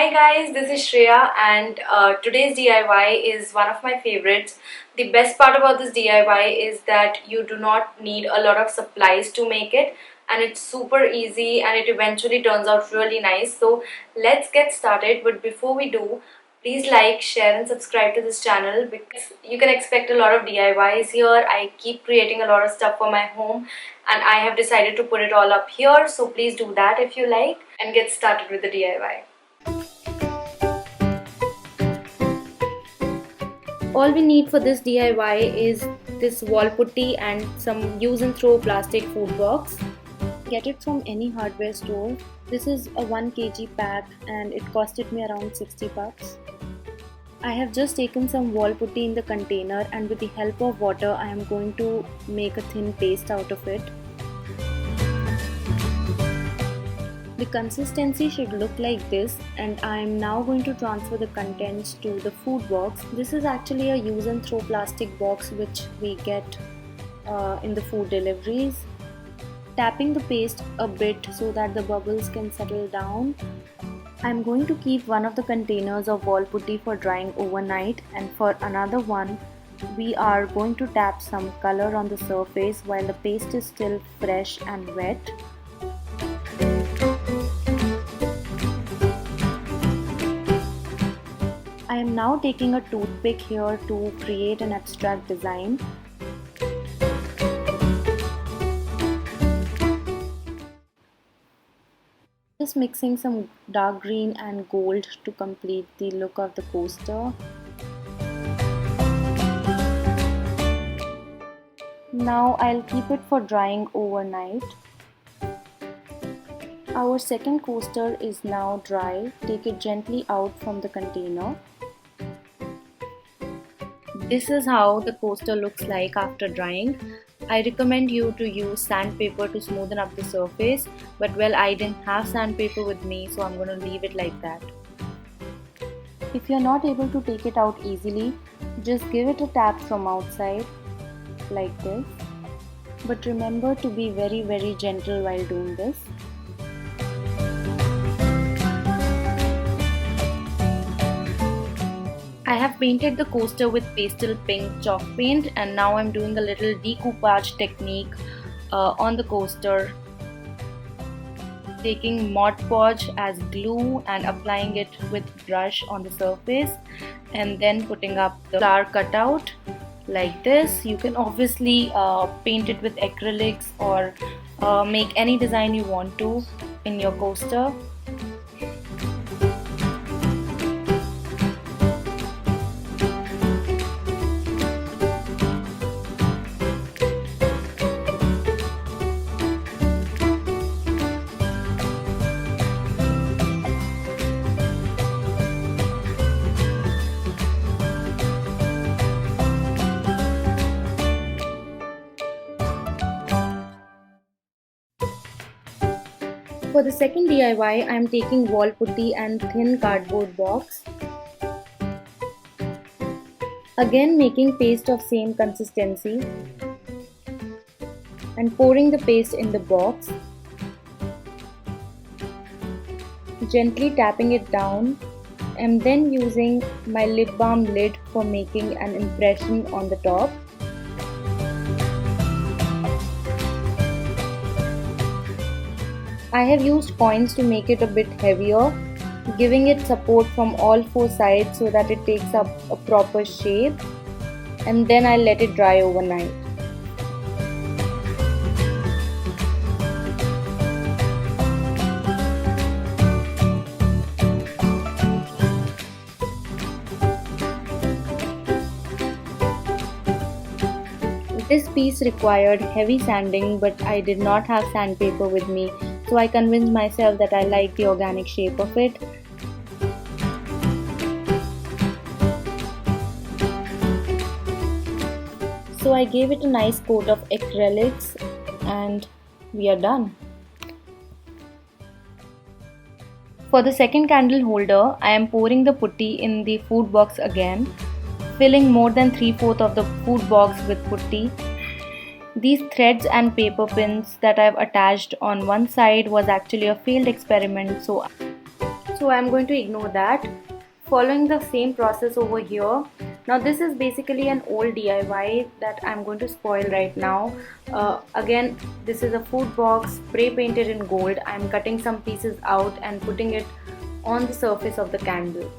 Hi guys, this is Shreya and today's DIY is one of my favorites. The best part about this DIY is that you do not need a lot of supplies to make it, and it's super easy and it eventually turns out really nice. So let's get started, but before we do, please like, share and subscribe to this channel because you can expect a lot of DIYs here. I keep creating a lot of stuff for my home and I have decided to put it all up here. So please do that if you like and get started with the DIY. All we need for this DIY is this wall putty and some use and throw plastic food box. Get it from any hardware store. This is a 1 kg pack and it costed me around 60 bucks. I have just taken some wall putty in the container and with the help of water I am going to make a thin paste out of it. The consistency should look like this, and I am now going to transfer the contents to the food box. This is actually a use and throw plastic box which we get in the food deliveries. Tapping the paste a bit so that the bubbles can settle down. I am going to keep one of the containers of wall putty for drying overnight, and for another one we are going to tap some color on the surface while the paste is still fresh and wet. I am now taking a toothpick here to create an abstract design. Just mixing some dark green and gold to complete the look of the coaster. Now I'll keep it for drying overnight. Our second coaster is now dry. Take it gently out from the container. This is how the coaster looks like after drying. I recommend you to use sandpaper to smoothen up the surface, but well, I didn't have sandpaper with me, so I'm going to leave it like that. If you're not able to take it out easily, just give it a tap from outside like this. But remember to be very gentle while doing this. I have painted the coaster with pastel pink chalk paint, and now I'm doing a little decoupage technique on the coaster, taking Mod Podge as glue and applying it with brush on the surface and then putting up the flower cutout like this. You can obviously paint it with acrylics or make any design you want to in your coaster. For the second DIY, I am taking wall putty and thin cardboard box. Again making paste of same consistency and pouring the paste in the box. Gently tapping it down and then using my lip balm lid for making an impression on the top. I have used coins to make it a bit heavier, giving it support from all four sides so that it takes up a proper shape, and then I'll let it dry overnight. This piece required heavy sanding, but I did not have sandpaper with me, so I convinced myself that I like the organic shape of it. So I gave it a nice coat of acrylics and we are done. For the second candle holder, I am pouring the putty in the food box again, filling more than 3/4 of the food box with putty. These threads and paper pins that I've attached on one side was actually a failed experiment, so so I'm going to ignore that. Following the same process over here. Now this is basically an old DIY that I'm going to spoil right now. Again, this is a food box spray painted in gold. I'm cutting some pieces out and putting it on the surface of the candle.